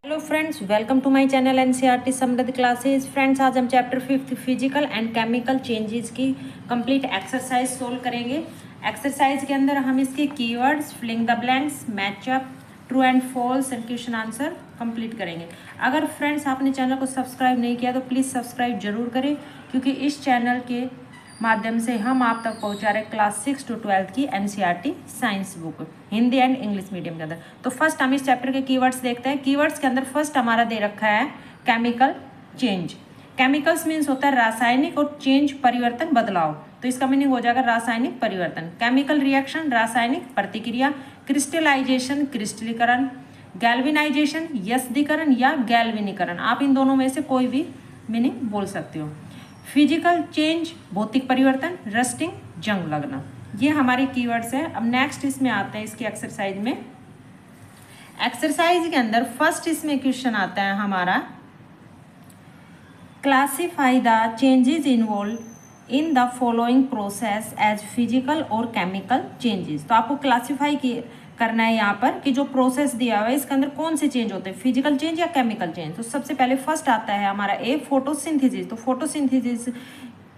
Hello friends, welcome to my channel NCERT Samriddh classes. Friends, आज हम chapter 5 physical and chemical changes की complete exercise solve करेंगे। Exercise के अंदर हम इसके keywords, filling the blanks, matchup, true and false and question answer complete करेंगे। अगर फ्रेंड्स आपने चैनल को सब्सक्राइब नहीं किया तो प्लीज़ सब्सक्राइब जरूर करें, क्योंकि इस चैनल के माध्यम से हम आप तक पहुंचा रहे क्लास 6 to 12 की NCERT science book Hindi and English medium के अंदर। तो फर्स्ट हम इस चैप्टर के कीवर्ड्स देखते हैं। कीवर्ड्स के अंदर फर्स्ट हमारा दे रखा है केमिकल चेंज। केमिकल्स मीन्स होता है रासायनिक, और चेंज परिवर्तन, बदलाव। तो इसका मीनिंग हो जाएगा रासायनिक परिवर्तन। केमिकल रिएक्शन रासायनिक प्रतिक्रिया, क्रिस्टलाइजेशन क्रिस्टलीकरण, गैल्वेनाइजेशन यस्दीकरण या गैल्वेनीकरण। आप इन दोनों में से कोई भी मीनिंग बोल सकते हो। फिजिकल चेंज भौतिक परिवर्तन, रस्टिंग जंग लगना, ये हमारे कीवर्ड्स हैं। अब नेक्स्ट इसमें आते हैं इसकी एक्सरसाइज में। एक्सरसाइज के अंदर फर्स्ट इसमें क्वेश्चन आता है हमारा, classify the changes involve in the following process as physical और केमिकल चेंजेस। तो आपको क्लासिफाई करना है यहाँ पर कि जो प्रोसेस दिया हुआ है इसके अंदर कौन से चेंज होते हैं, फिजिकल चेंज या केमिकल चेंज। तो सबसे पहले फर्स्ट आता है हमारा ए, फोटोसिंथेसिस। तो फोटोसिंथेसिस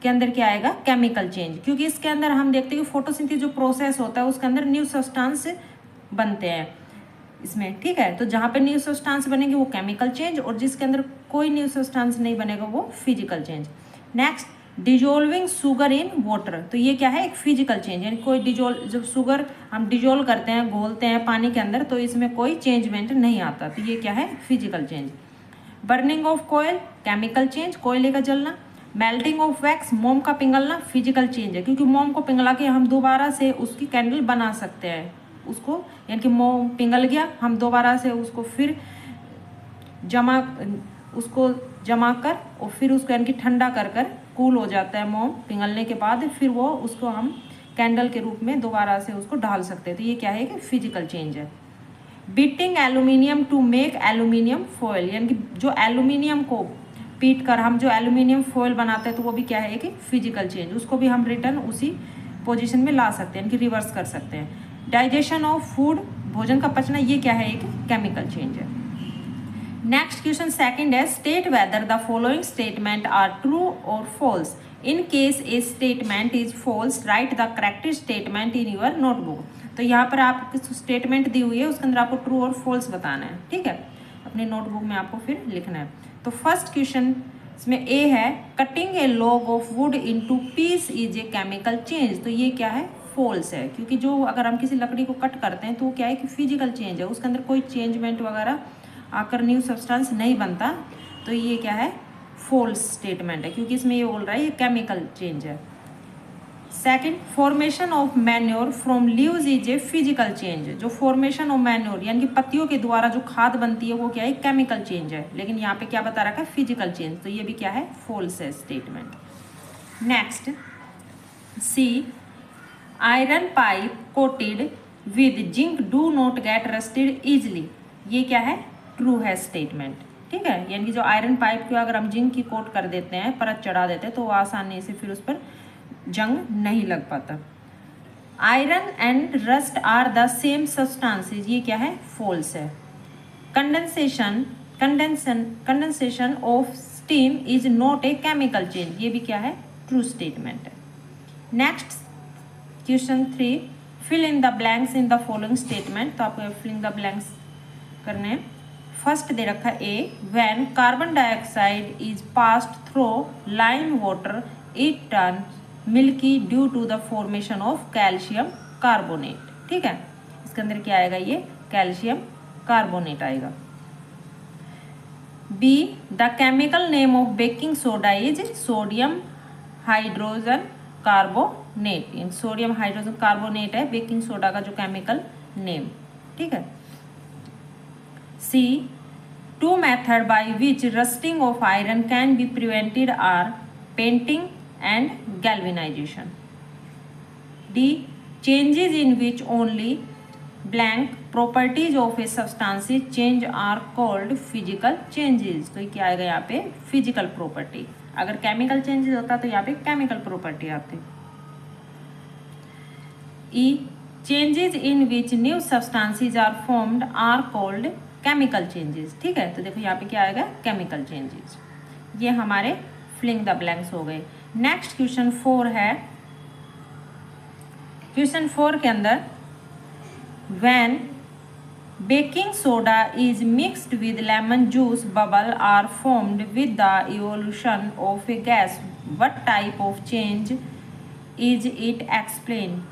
के अंदर क्या आएगा, केमिकल चेंज, क्योंकि इसके अंदर हम देखते हैं कि फोटोसिंथेसिस जो प्रोसेस होता है उसके अंदर न्यू सब्सटेंस बनते हैं इसमें, ठीक है। तो जहाँ पे न्यू सब्सटेंस बनेंगे वो केमिकल चेंज, और जिसके अंदर कोई न्यू सब्सटेंस नहीं बनेगा वो physical change. Next, dissolving sugar in water. तो ये क्या है, एक फिजिकल चेंज, यानी कोई डिजोल्व, जब शुगर हम डिजोल्व करते हैं, घोलते हैं पानी के अंदर, तो इसमें कोई चेंजमेंट नहीं आता, तो ये क्या है, फिजिकल चेंज। बर्निंग ऑफ कोयल केमिकल चेंज, कोयले का जलना। मेल्टिंग ऑफ वैक्स, मोम का पिघलना, फिजिकल चेंज है, क्योंकि मोम को पिघला के हम दोबारा से उसकी कैंडल बना सकते हैं उसको, यानी कि मोम पिघल गया, हम दोबारा से उसको फिर जमा कर और फिर उसको यानी कि ठंडा कर कूल हो जाता है मोम पिघलने के बाद, फिर वो उसको हम कैंडल के रूप में दोबारा से उसको ढाल सकते हैं। तो ये क्या है कि फिजिकल चेंज है। Beating aluminium to make aluminium foil, यानी कि जो एल्यूमिनियम को पीट कर हम जो एल्यूमिनियम फॉयल बनाते हैं, तो वो भी क्या है कि फिजिकल चेंज, उसको भी हम रिटर्न उसी पोजीशन में ला सकते हैं, यानी कि रिवर्स कर सकते हैं। डाइजेशन ऑफ फूड, भोजन का पचना, ये क्या है कि केमिकल चेंज है। नेक्स्ट क्वेश्चन सेकंड है, state whether the following statement are true और false. In case a statement is false, right the correct statement in your notebook. तो यहाँ पर आपको स्टेटमेंट दी हुई है, उसके अंदर आपको ट्रू और फॉल्स बताना है, ठीक है। अपनी नोटबुक में आपको फिर लिखना है। तो फर्स्ट क्वेश्चन इसमें ए है, cutting a log of wood into piece is a chemical change. तो ये क्या है, फॉल्स है, क्योंकि जो अगर हम किसी लकड़ी को कट करते हैं तो वो क्या है कि फिजिकल चेंज है, उसके अंदर कोई चेंजमेंट वगैरह आकर न्यू सब्सटेंस नहीं बनता। तो ये क्या है, फॉल्स स्टेटमेंट है, क्योंकि इसमें ये बोल रहा है ये केमिकल चेंज है। Second, formation of manure from leaves is a physical change. जो फॉर्मेशन ऑफ मैन्योर यानी कि पत्तियों के द्वारा जो खाद बनती है वो क्या है, केमिकल चेंज है, लेकिन यहाँ पे क्या बता रखा है, फिजिकल चेंज। तो ये भी क्या है, फॉल्स है statement. Next, C, iron pipe coated with zinc do not get rusted easily. ये क्या है, ट्रू है स्टेटमेंट, ठीक है। यानी कि जो आयरन पाइप को अगर हम जिंक की कोट कर देते हैं, परत चढ़ा देते हैं, तो वो आसानी से फिर उस पर जंग नहीं लग पाता। Iron and rust are the same substances, ये क्या है, फॉल्स है। Condensation of steam is not a chemical change, ये भी क्या है, ट्रू स्टेटमेंट है। Next question 3, fill in the blanks in the following statement. तो आपको फिल इन द ब्लैंक्स करने हैं। फर्स्ट दे रखा है A, when carbon dioxide is passed through lime water it turn milky due to the formation of calcium carbonate, ठीक है। इसके अंदर क्या आएगा, ये कैल्शियम कार्बोनेट आएगा। B, the chemical name of baking soda is sodium hydrogen carbonate. Sodium hydrogen carbonate है baking soda का जो केमिकल नेम, ठीक है। C, two method by which rusting of iron can be prevented are painting and galvanisation. D, changes in which only blank properties of a substance change are called physical changes. तो क्या आएगा यहाँ पे, physical property. अगर chemical changes होता तो यहाँ पे केमिकल प्रॉपर्टी आती। E, changes in which new substances are formed are called chemical changes. ठीक है, तो देखो यहाँ पे क्या आएगा, केमिकल चेंजेस। ये हमारे फिलिंग द ब्लैंक्स हो गए। नेक्स्ट क्वेश्चन 4 है। क्वेश्चन 4 के अंदर when baking soda is mixed with lemon juice bubble are formed with the evolution of a gas, what type of change is it explain.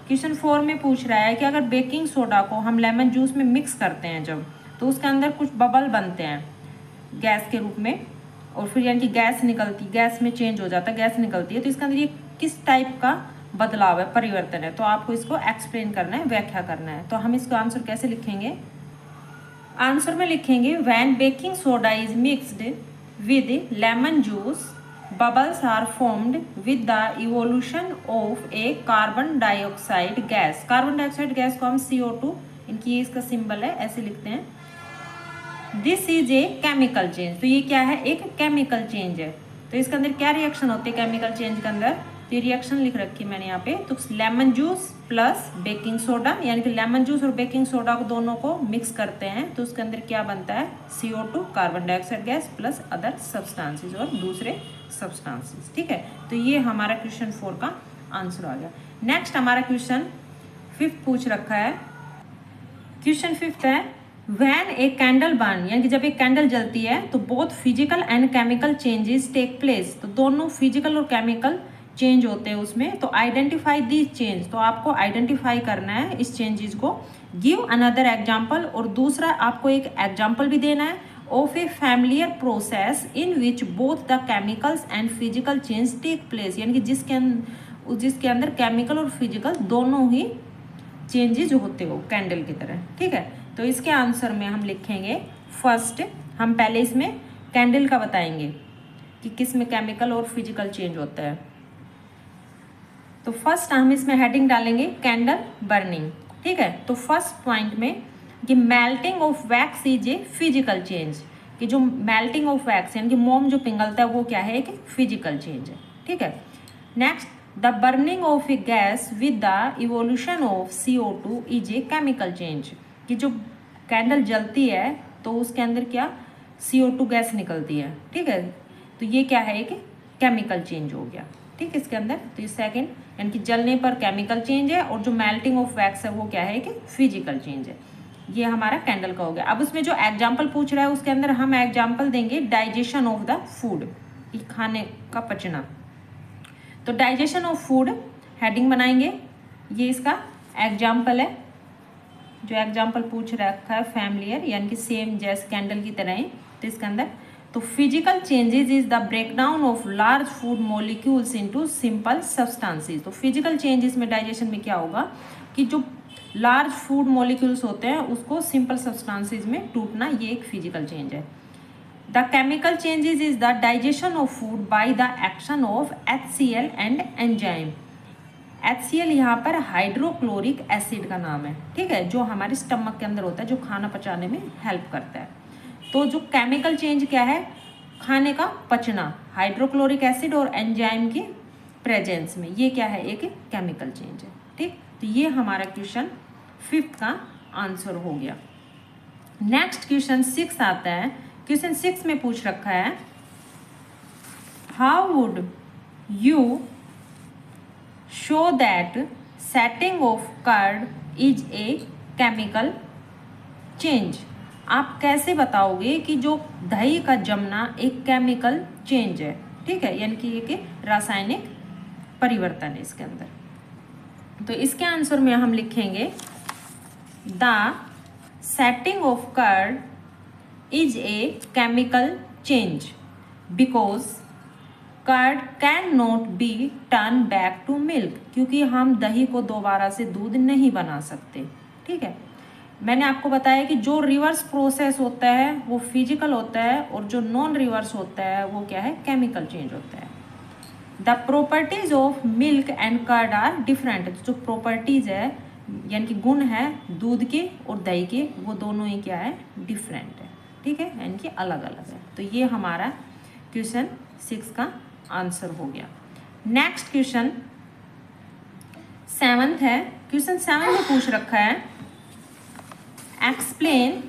Question 4 में पूछ रहा है कि अगर बेकिंग सोडा को हम लेमन जूस में मिक्स करते हैं जब, तो उसके अंदर कुछ बबल बनते हैं गैस के रूप में, और फिर यानी कि गैस निकलती, गैस में चेंज हो जाता है, गैस निकलती है, तो इसके अंदर ये किस टाइप का बदलाव है, परिवर्तन है। तो आपको इसको एक्सप्लेन करना है, व्याख्या करना है। तो हम इसका आंसर कैसे लिखेंगे, आंसर में लिखेंगे when baking soda is mixed with lemon juice bubbles are formed with the evolution of a carbon dioxide gas। Carbon dioxide gas को हम CO2, इनकी ये इसका सिंबल है, ऐसे लिखते हैं। This is a chemical change. तो ये क्या है, एक केमिकल चेंज है। तो इसके अंदर क्या रिएक्शन होती है केमिकल चेंज के अंदर, तो ये रिएक्शन लिख रखी है मैंने यहाँ पे। तो lemon juice plus baking soda, यानी कि लेमन जूस और बेकिंग सोडा को दोनों को मिक्स करते हैं, तो उसके अंदर क्या बनता है, CO2 carbon dioxide gas plus other substances और दूसरे सब्सटेंसेस। ठीक है, तो ये हमारा क्वेश्चन 4 का आंसर आ गया। नेक्स्ट हमारा क्वेश्चन 5 पूछ रखा है। क्वेश्चन 5 है व्हेन ए कैंडल बर्न, यानी कि जब एक कैंडल जलती है तो both physical and chemical changes take place. तो दोनों फिजिकल और केमिकल चेंज होते हैं उसमें। तो आइडेंटिफाई दीज चेंज, तो आपको आइडेंटिफाई करना है इस चेंजेस को। गिव अनदर एग्जाम्पल, और दूसरा आपको एक एग्जाम्पल भी देना है of a familiar process in which both the chemicals and physical change take place, यानी कि जिसके अंदर केमिकल और फिजिकल दोनों ही चेंजेस होते हो कैंडल की तरह। ठीक है, तो इसके आंसर में हम लिखेंगे फर्स्ट, हम पहले इसमें कैंडल का बताएंगे कि किस में केमिकल और फिजिकल चेंज होता है। तो फर्स्ट हम इसमें हेडिंग डालेंगे कैंडल बर्निंग। ठीक है, तो फर्स्ट पॉइंट में कि melting of wax is a physical change, कि जो मेल्टिंग ऑफ वैक्स यानी कि मोम जो पिघलता है वो क्या है, कि फिजिकल चेंज है। ठीक है, next the burning of a gas with the evolution of CO2 is a chemical change, कि जो कैंडल जलती है तो उसके अंदर क्या CO2 गैस निकलती है। ठीक है, तो ये क्या है, कि केमिकल चेंज हो गया। ठीक है, इसके अंदर तो ये सेकेंड, यानी कि जलने पर केमिकल चेंज है, और जो मेल्टिंग ऑफ वैक्स है वो क्या है, कि फिजिकल चेंज है। ये हमारा कैंडल का हो गया। अब उसमें जो एग्जाम्पल पूछ रहा है उसके अंदर हम एग्जाम्पल देंगे डाइजेशन ऑफ द फूड, खाने का पचना। तो डाइजेशन ऑफ फूड हेडिंग बनाएंगे, ये इसका एग्जाम्पल है। जो एग्जाम्पल पूछ रखा है फैमिलियर, यानी कि सेम जैसे कैंडल की तरह ही। तो इसके अंदर तो physical changes is the breakdown of large food molecules into simple substances. तो फिजिकल चेंजेस में डाइजेशन में क्या होगा, कि जो लार्ज फूड मॉलिक्यूल्स होते हैं उसको सिंपल सब्सटेंसेस में टूटना, ये एक फिजिकल चेंज है। The chemical changes is the digestion of food by the action of HCl and enzyme. HCl यहाँ पर हाइड्रोक्लोरिक एसिड का नाम है। ठीक है, जो हमारे स्टमक के अंदर होता है, जो खाना पचाने में हेल्प करता है। तो जो केमिकल चेंज क्या है, खाने का पचना, हाइड्रोक्लोरिक एसिड और एंजाइम की प्रेजेंस में, ये क्या है, एक केमिकल चेंज है। ठीक, तो ये हमारा क्वेश्चन 5 का आंसर हो गया। नेक्स्ट क्वेश्चन 6 आता है। क्वेश्चन 6 में पूछ रखा है how would you show that setting of curd is a chemical change. आप कैसे बताओगे कि जो दही का जमना एक केमिकल चेंज है। ठीक है, यानी कि एक रासायनिक परिवर्तन है इसके अंदर। तो इसके आंसर में हम लिखेंगे the setting of curd is a chemical change because curd can not be turn back to milk, क्योंकि हम दही को दोबारा से दूध नहीं बना सकते। ठीक है, मैंने आपको बताया कि जो रिवर्स प्रोसेस होता है वो फिजिकल होता है, और जो नॉन रिवर्स होता है वो क्या है, केमिकल चेंज होता है। The properties of milk and curd are different. जो प्रॉपर्टीज है यानी कि गुण है दूध के और दही के, वो दोनों ही क्या है, डिफरेंट है। ठीक है, यानी कि अलग अलग है। तो ये हमारा क्वेश्चन 6 का आंसर हो गया। नेक्स्ट क्वेश्चन 7 है। क्वेश्चन 7 में पूछ रखा है explain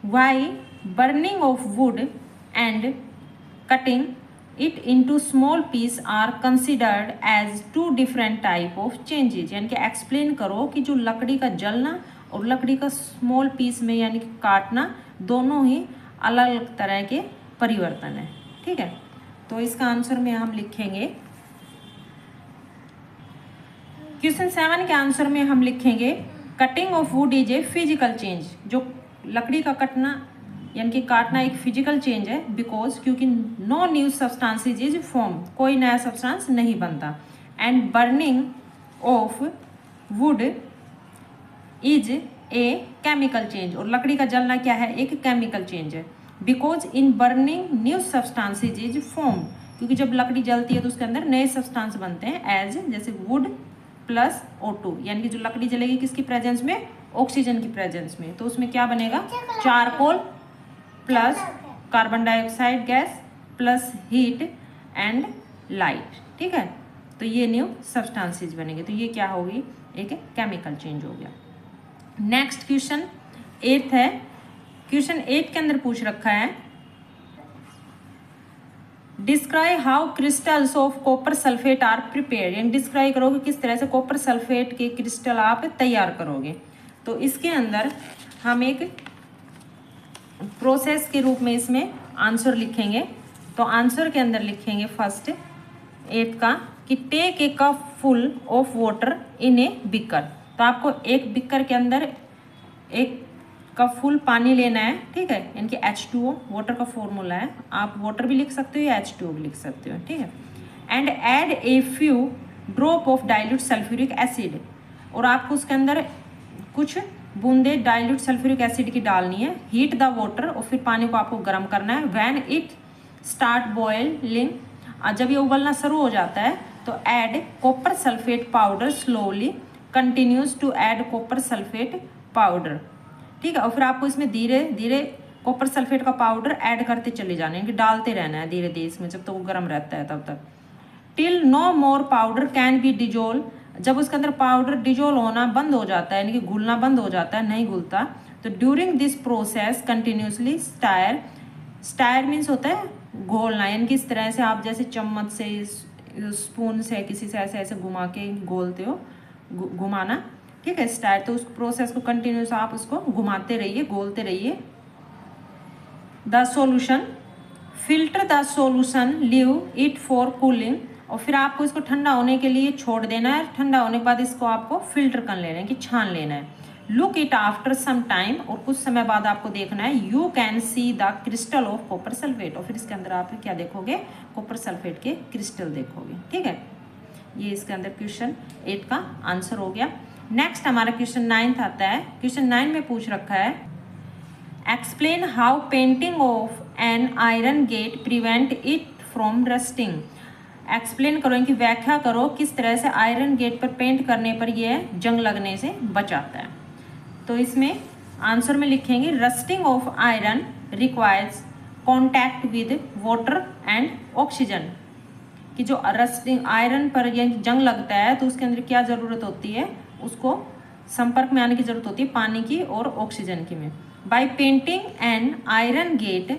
why burning of wood and cutting it into small piece are considered as two different type of changes. यानी कि एक्सप्लेन करो कि जो लकड़ी का जलना और लकड़ी का स्मॉल पीस में यानी कि काटना दोनों ही अलग अलग तरह के परिवर्तन है। ठीक है, तो इसका आंसर में हम लिखेंगे क्वेश्चन 7 के आंसर में हम लिखेंगे cutting of wood is a physical change. जो लकड़ी का कटना यानी कि काटना एक फिजिकल चेंज है, बिकॉज क्योंकि no new substances is form, कोई नया सब्सटेंस नहीं बनता। And burning of wood is a chemical change, और लकड़ी का जलना क्या है, एक केमिकल चेंज है। Because in burning new substances is form, क्योंकि जब लकड़ी जलती है तो उसके अंदर नए सब्सटेंस बनते हैं, एज जैसे वुड प्लस O2, यानी कि जो लकड़ी जलेगी किसकी प्रेजेंस में, ऑक्सीजन की प्रेजेंस में, तो उसमें क्या बनेगा, charcoal plus carbon dioxide gas plus heat and light. ठीक है, तो ये न्यू सब्सटेंसेज बनेंगे, तो ये क्या होगी, एक केमिकल चेंज हो गया। नेक्स्ट क्वेश्चन 8 है। क्वेश्चन 8 के अंदर पूछ रखा है describe how crystals of copper sulphate are prepare, यानी डिस्क्राइब करोगे किस तरह से कॉपर सल्फेट के क्रिस्टल आप तैयार करोगे। तो इसके अंदर हम एक प्रोसेस के रूप में इसमें आंसर लिखेंगे। तो आंसर के अंदर लिखेंगे फर्स्ट 8 का कि take a cup full of water in a beaker. तो आपको एक बिकर के अंदर एक कप फुल पानी लेना है। ठीक है, यानी कि H2O वाटर का फॉर्मूला है, आप वाटर भी लिख सकते हो या H2O भी लिख सकते हो। ठीक है, and add a few drop of dilute sulphuric acid, और आपको उसके अंदर कुछ बूंदे डाइल्यूट सल्फ्यूरिक एसिड की डालनी है। हीट द वाटर, और फिर पानी को आपको गर्म करना है। व्हेन इट स्टार्ट बॉइलिंग, जब ये उबलना शुरू हो जाता है तो add copper sulphate powder slowly, continues to add copper sulphate powder. ठीक है, और फिर आपको इसमें धीरे धीरे कॉपर सल्फेट का पाउडर ऐड करते चले जाने, यानी कि डालते रहना है धीरे धीरे इसमें, जब तक वो गर्म रहता है तब तक। Till no more powder can be dissolve, जब उसके अंदर पाउडर डिजोल्व होना बंद हो जाता है, यानी कि घुलना बंद हो जाता है, नहीं घुलता, तो during this process continuously stair, stair means होता है घोलना, यानी कि इस तरह से आप जैसे चम्मच से स्पून से किसी से ऐसे ऐसे घुमा के घोलते हो, घुमाना। ठीक है, स्टायर, तो उस प्रोसेस को कंटिन्यूस आप उसको घुमाते रहिए, घोलते रहिए। The solution, filter the solution, leave it for cooling, और फिर आपको इसको ठंडा होने के लिए छोड़ देना है। ठंडा होने के बाद इसको आपको फिल्टर कर लेना है कि छान लेना है। Look it after some time, और कुछ समय बाद आपको देखना है। You can see the crystal of copper sulphate, और फिर इसके अंदर आप क्या देखोगे, कॉपर सल्फेट के क्रिस्टल देखोगे। ठीक है, ये इसके अंदर क्वेश्चन 8 का आंसर हो गया। नेक्स्ट हमारा क्वेश्चन 9 आता है। क्वेश्चन 9 में पूछ रखा है explain how painting of an iron gate prevent it from rusting. Explain करो, इनकी व्याख्या करो किस तरह से आयरन गेट पर पेंट करने पर यह जंग लगने से बचाता है। तो इसमें आंसर में लिखेंगे rusting of iron requires contact with water and oxygen, कि जो रस्टिंग आयरन पर यह जंग लगता है तो उसके अंदर क्या ज़रूरत होती है, उसको संपर्क में आने की जरूरत होती है पानी की और ऑक्सीजन की में। By painting an iron gate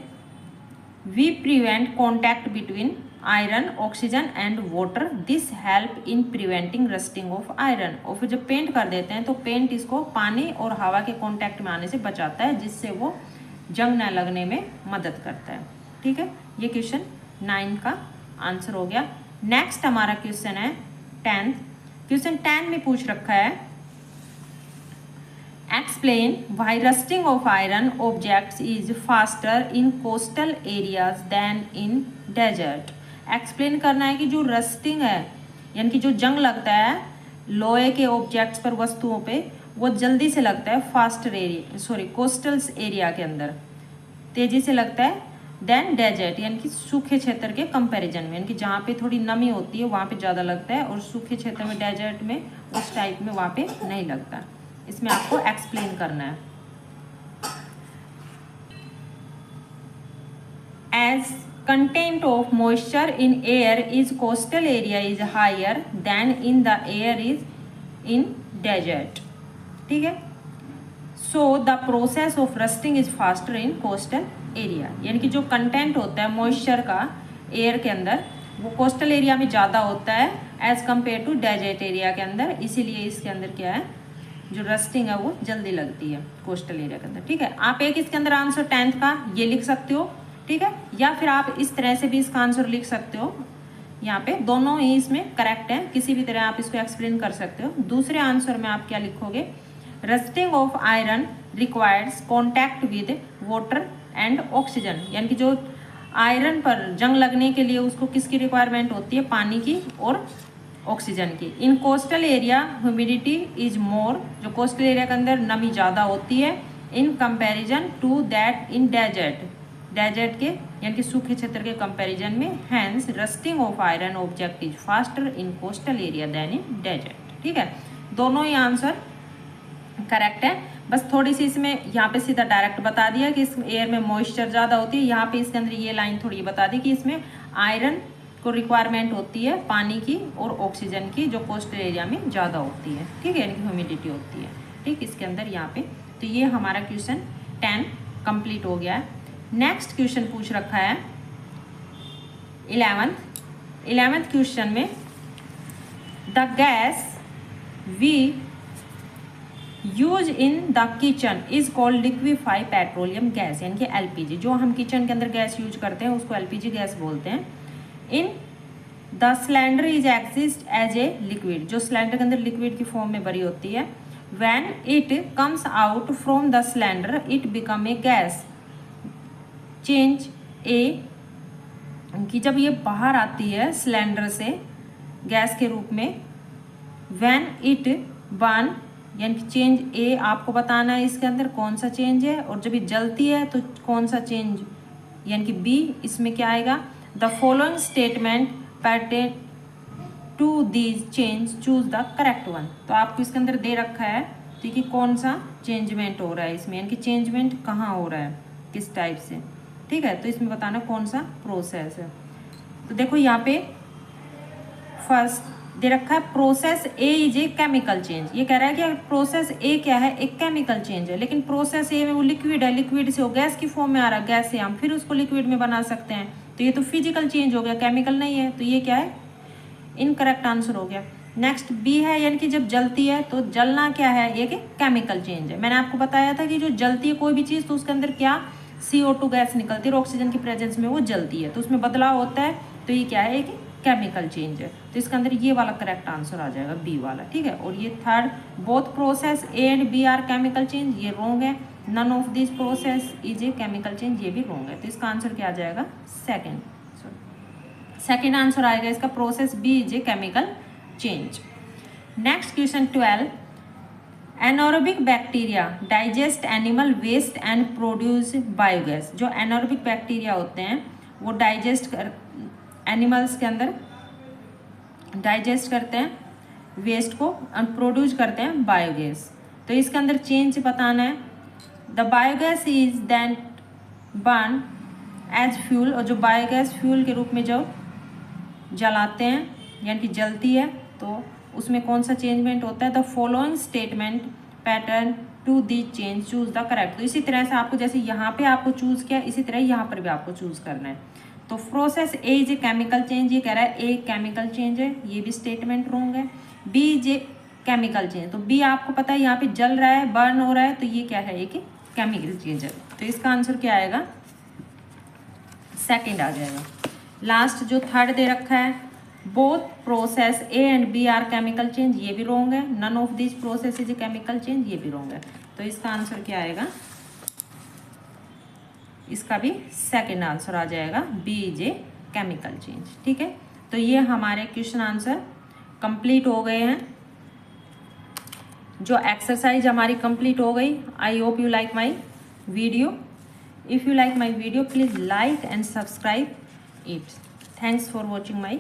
we prevent contact between iron, oxygen and water, this help in preventing rusting of iron. और फिर जब पेंट कर देते हैं तो पेंट इसको पानी और हवा के कॉन्टैक्ट में आने से बचाता है, जिससे वो जंग न लगने में मदद करता है। ठीक है, ये क्वेश्चन 9 का आंसर हो गया। नेक्स्ट हमारा क्वेश्चन है 10th। क्वेश्चन 10 में पूछ रखा है explain why rusting of iron objects is faster in coastal areas than in desert. Explain करना है कि जो रस्टिंग है यानी कि जो जंग लगता है लोहे के ऑब्जेक्ट्स पर, वस्तुओं पे, वो जल्दी से लगता है फास्टर एरिया कोस्टल एरिया के अंदर तेजी से लगता है देन डेजर्ट, यानी कि सूखे क्षेत्र के कंपैरिजन में, यानी कि जहाँ पे थोड़ी नमी होती है वहाँ पे ज़्यादा लगता है, और सूखे क्षेत्र में डेजर्ट में उस टाइप में वहाँ पे नहीं लगता। इसमें आपको एक्सप्लेन करना है। As content of moisture in air is coastal area is higher than in the air is in desert. ठीक है, so the process of rusting is faster in coastal area, यानी कि जो कंटेंट होता है मॉइस्चर का एयर के अंदर वो कोस्टल एरिया में ज़्यादा होता है as compare to desert area के अंदर, इसीलिए इसके अंदर क्या है जो रस्टिंग है वो जल्दी लगती है कोस्टल एरिया के अंदर। ठीक है, आप एक इसके अंदर आंसर 10th का ये लिख सकते हो। ठीक है, या फिर आप इस तरह से भी इसका आंसर लिख सकते हो, यहाँ पे दोनों ही इसमें करेक्ट है, किसी भी तरह आप इसको एक्सप्लेन कर सकते हो। दूसरे आंसर में आप क्या लिखोगे, rusting of iron requires contact with water and oxygen, यानी कि जो आयरन पर जंग लगने के लिए उसको किसकी रिक्वायरमेंट होती है, पानी की और ऑक्सीजन की। In coastal area humidity is more, जो कोस्टल एरिया के अंदर नमी ज़्यादा होती है in comparison to that in desert, desert के यानी कि सूखे क्षेत्र के कंपैरिजन में। Hence rusting of iron object is faster in coastal area than in desert. ठीक है, दोनों ही आंसर करेक्ट है, बस थोड़ी सी इसमें यहाँ पे सीधा डायरेक्ट बता दिया कि इस एयर में मॉइस्चर ज़्यादा होती है, यहाँ पे इसके अंदर ये लाइन थोड़ी बता दी कि इसमें आयरन को रिक्वायरमेंट होती है पानी की और ऑक्सीजन की, जो कोस्टल एरिया में ज़्यादा होती है। ठीक है, यानी कि ह्यूमिडिटी होती है। ठीक, इसके अंदर यहाँ पे तो ये हमारा क्वेश्चन 10 कंप्लीट हो गया है। नेक्स्ट क्वेश्चन पूछ रखा है 11th क्वेश्चन में, the gas we use in the kitchen is called liquify petroleum gas, यानी कि एलपीजी। जो हम किचन के अंदर गैस यूज करते हैं उसको एलपीजी गैस बोलते हैं। In the cylinder is exist as a liquid, जो सिलेंडर के अंदर लिक्विड की फॉर्म में भरी होती है। When it comes out from the cylinder it become a gas change a, कि जब ये बाहर आती है सिलेंडर से गैस के रूप में, व्हेन इट बर्न, यानी कि चेंज ए आपको बताना है इसके अंदर कौन सा चेंज है, और जब ये जलती है तो कौन सा चेंज, यानी कि बी इसमें क्या आएगा, the following statement pertain to these change choose the correct one. तो आपको इसके अंदर दे रखा है ठीक है कौन सा चेंजमेंट हो रहा है इसमें, यानी कि चेंजमेंट कहाँ हो रहा है किस टाइप से। ठीक है, तो इसमें बताना कौन सा प्रोसेस है। तो देखो यहाँ पे फर्स्ट दे रखा है process A is a chemical change, ये कह रहा है कि प्रोसेस ए क्या है, एक केमिकल चेंज है, लेकिन प्रोसेस ए में वो लिक्विड है, लिक्विड से वो गैस की फॉर्म में आ रहा है, गैस से हम फिर उसको लिक्विड में बना सकते हैं, तो ये तो फिजिकल चेंज हो गया, केमिकल नहीं है, तो ये क्या है इनकरेक्ट आंसर हो गया। नेक्स्ट बी है, यानी कि जब जलती है तो जलना क्या है, ये कि केमिकल चेंज है। मैंने आपको बताया था कि जो जलती है कोई भी चीज़ तो उसके अंदर क्या CO2 गैस निकलती है और ऑक्सीजन की प्रेजेंस में वो जलती है, तो उसमें बदलाव होता है, तो ये क्या है कि केमिकल चेंज है। तो इसके अंदर ये वाला करेक्ट आंसर आ जाएगा बी वाला। ठीक है, और ये third, both process A and B are chemical change, ये रॉन्ग है। None of this process is a chemical change, ये भी रॉन्ग है। तो इसका आंसर क्या आ जाएगा, सेकेंड आंसर आएगा इसका, process B is a chemical change. Next question 12, anaerobic bacteria digest animal waste and produce biogas. जो एनारोबिक बैक्टीरिया होते हैं वो डाइजेस्ट कर एनिमल्स के अंदर डाइजेस्ट करते हैं वेस्ट को और प्रोड्यूस करते हैं बायोगैस। तो इसके अंदर चेंज बताना है, the biogas is then burn as fuel, और जो बायोगैस फ्यूल के रूप में जो जलाते हैं यानी कि जलती है तो उसमें कौन सा चेंजमेंट होता है, the following statement pattern to the change choose the correct. तो इसी तरह से आपको जैसे यहाँ पे आपको चूज किया इसी तरह यहाँ पर भी आपको चूज करना है। तो process A is a chemical change, ये कह रहा है ए केमिकल चेंज है, ये भी स्टेटमेंट रॉन्ग है। B is a chemical change, तो बी आपको पता है यहाँ पे जल रहा है बर्न हो रहा है, तो ये क्या है, एक केमिकल चेंज है। तो इसका आंसर क्या आएगा, सेकंड आ जाएगा। लास्ट जो थर्ड दे रखा है, both process A and B are chemical change, ये भी रॉन्ग है। None of this process is a chemical change, ये भी रॉन्ग है। तो इसका आंसर क्या आएगा, इसका भी सेकंड आंसर आ जाएगा, B is a chemical change. ठीक है, तो ये हमारे क्वेश्चन आंसर कंप्लीट हो गए हैं। जो एक्सरसाइज हमारी कंप्लीट हो गई। I hope you like my video. If you like my video please like and subscribe it. Thanks for watching my